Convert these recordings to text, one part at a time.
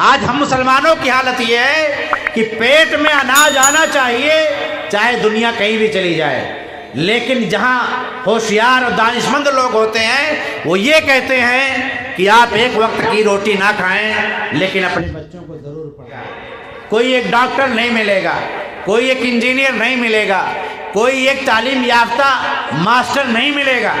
آج ہم مسلمانوں کی حالت یہ ہے کہ پیٹ میں اناج آنا چاہیے چاہے دنیا کہیں بھی چلی جائے، لیکن جہاں ہوشیار اور دانش مند لوگ ہوتے ہیں وہ یہ کہتے ہیں کہ آپ ایک وقت کی روٹی نہ کھائیں لیکن اپنے بچوں کو ضرور پڑھائیں۔ کوئی ایک ڈاکٹر نہیں ملے گا، کوئی ایک انجینئر نہیں ملے گا، کوئی ایک تعلیم یافتہ ماسٹر نہیں ملے گا۔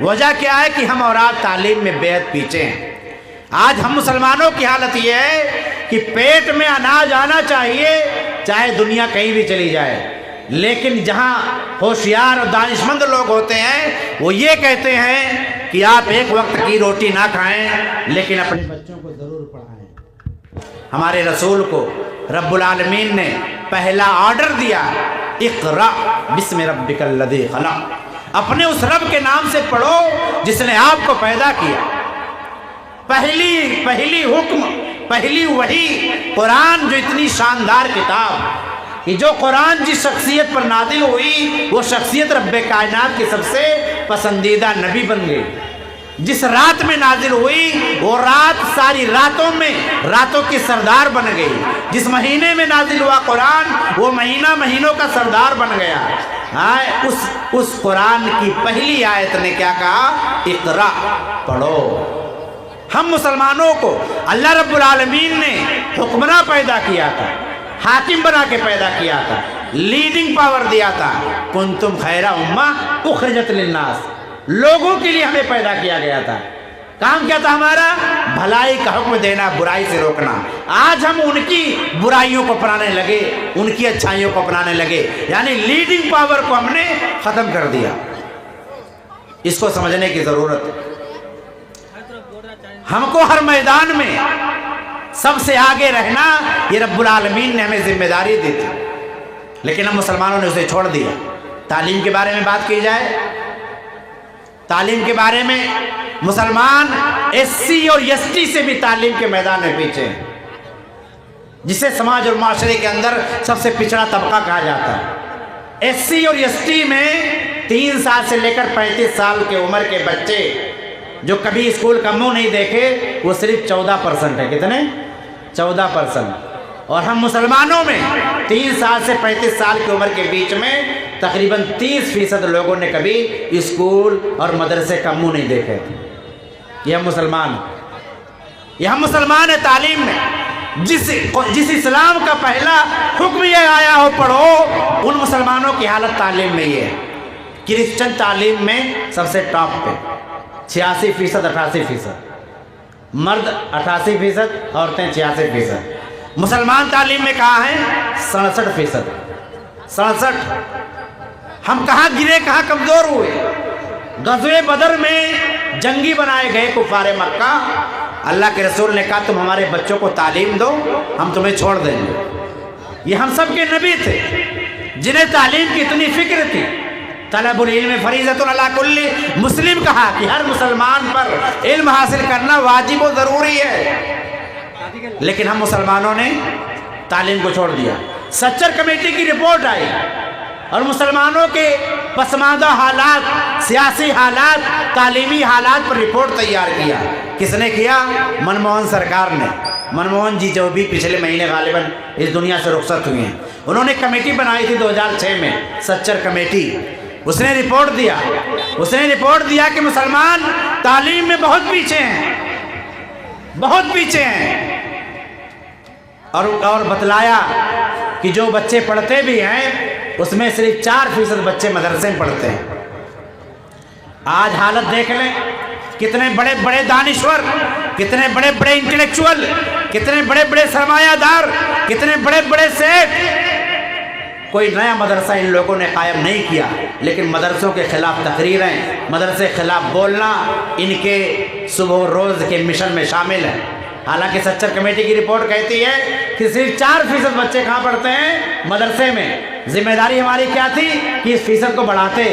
وجہ کیا ہے کہ ہم اور آپ تعلیم میں بے حد پیچھے ہیں۔ آج ہم مسلمانوں کی حالت یہ ہے کہ پیٹ میں اناج آنا چاہیے چاہے دنیا کہیں بھی چلی جائے، لیکن جہاں ہوشیار اور دانش مند لوگ ہوتے ہیں وہ یہ کہتے ہیں کہ آپ ایک وقت کی روٹی نہ کھائیں لیکن اپنے بچوں کو ضرور پڑھائیں۔ ہمارے رسول کو رب العالمین نے پہلا آرڈر دیا، اقرأ بسم ربک الذی خلق، اپنے اس رب کے نام سے پڑھو جس نے آپ کو پیدا کیا۔ پہلی حکم، پہلی وحی قرآن، جو اتنی شاندار کتاب کہ جو قرآن جس شخصیت پر نازل ہوئی وہ شخصیت رب کائنات کی سب سے پسندیدہ نبی بن گئی۔ جس رات میں نازل ہوئی وہ رات ساری راتوں میں راتوں کی سردار بن گئی۔ جس مہینے میں نازل ہوا قرآن وہ مہینہ مہینوں کا سردار بن گیا۔ اس قرآن کی پہلی آیت نے کیا کہا؟ اقرأ، پڑھو۔ ہم مسلمانوں کو اللہ رب العالمین نے حکمراں پیدا کیا تھا، حاکم بنا کے پیدا کیا تھا، لیڈنگ پاور دیا تھا۔ کنتم خیر امہ اخرجت للناس، لوگوں کے لیے ہمیں پیدا کیا گیا تھا۔ کام کیا تھا ہمارا؟ بھلائی کا حکم دینا، برائی سے روکنا۔ آج ہم ان کی برائیوں کو اپنانے لگے، ان کی اچھائیوں کو اپنانے لگے، یعنی لیڈنگ پاور کو ہم نے ختم کر دیا۔ اس کو سمجھنے کی ضرورت ہے۔ ہم کو ہر میدان میں سب سے آگے رہنا یہ رب العالمین نے ہمیں ذمہ داری دی تھی، لیکن ہم مسلمانوں نے اسے چھوڑ دیا۔ تعلیم کے بارے میں بات کی جائے، تعلیم کے بارے میں مسلمان ایس سی اور ایس ٹی سے بھی تعلیم کے میدان میں پیچھے ہیں، جسے سماج اور معاشرے کے اندر سب سے پچھڑا طبقہ کہا جاتا ہے۔ ایس سی اور ایس ٹی میں 3 سال سے لے کر 35 سال کے عمر کے بچے جو کبھی اسکول کا منہ نہیں دیکھے وہ صرف 14% ہے۔ کتنے؟ 14%۔ اور ہم مسلمانوں میں 3 سال سے 35 سال کی عمر کے بیچ میں تقریباً 30% لوگوں نے کبھی اسکول اور مدرسے کا منہ نہیں دیکھے تھے۔ یہ ہم مسلمان ہیں تعلیم میں۔ جس اسلام کا پہلا حکم یہ آیا ہو پڑھو، ان مسلمانوں کی حالت تعلیم میں یہ ہے۔ کرسچن تعلیم میں سب سے ٹاپ پہ 86%، 88%، مرد 88%، عورتیں 86%۔ مسلمان تعلیم میں کہاں ہیں؟ 67%۔ 67۔ ہم کہاں گرے، کہاں کمزور ہوئے؟ غزوہ بدر میں جنگی بنائے گئے کفار مکہ، اللہ کے رسول نے کہا تم ہمارے بچوں کو تعلیم دو، ہم تمہیں چھوڑ دیں گے۔ یہ ہم سب کے نبی تھے جنہیں تعلیم کی اتنی فکر تھی۔ طلب العلم فریضۃ علی کل مسلم، کہا کہ ہر مسلمان پر علم حاصل کرنا واجب و ضروری ہے، لیکن ہم مسلمانوں نے تعلیم کو چھوڑ دیا۔ سچر کمیٹی کی رپورٹ آئی اور مسلمانوں کے پسماندہ حالات، سیاسی حالات، تعلیمی حالات پر رپورٹ تیار کیا۔ کس نے کیا؟ منموہن سرکار نے۔ منموہن جی جو بھی پچھلے مہینے غالباً اس دنیا سے رخصت ہوئے ہیں، انہوں نے کمیٹی بنائی تھی 2006 میں، سچر کمیٹی۔ اس نے رپورٹ دیا کہ مسلمان تعلیم میں بہت پیچھے ہیں، بہت پیچھے ہیں، اور بتلایا کہ جو بچے پڑھتے بھی ہیں اس میں صرف 4% بچے مدرسے میں پڑھتے ہیں۔ آج حالت دیکھ لیں، کتنے بڑے بڑے دانشور، کتنے بڑے بڑے انٹلیکچوئل، کتنے بڑے بڑے سرمایہ دار، کتنے بڑے بڑے سیٹ، کوئی نیا مدرسہ ان لوگوں نے قائم نہیں کیا، لیکن مدرسوں کے خلاف تقریریں، مدرسے کے خلاف بولنا ان کے صبح و روز کے مشن میں شامل ہے۔ حالانکہ سچر کمیٹی کی رپورٹ کہتی ہے کہ صرف 4% بچے کہاں پڑھتے ہیں؟ مدرسے میں۔ ذمہ داری ہماری کیا تھی کہ اس فیصد کو بڑھاتے،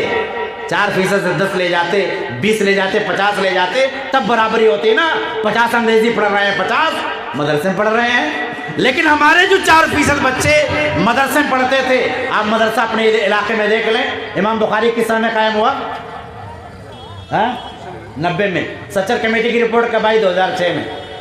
4% سے 10 لے جاتے، 20 لے جاتے، 50 لے جاتے، تب برابری ہوتی نا۔ 50 انگریزی پڑھ رہے ہیں، 50 مدرسے میں پڑھ رہے ہیں۔ لیکن ہمارے جو 4% بچے مدرسے میں پڑھتے تھے، آپ مدرسہ اپنے علاقے میں دیکھ لیں، امام بخاری کس سال میں قائم ہوا؟ 90 میں۔ سچر کمیٹی کی رپورٹ کب آئی؟ 2006 میں۔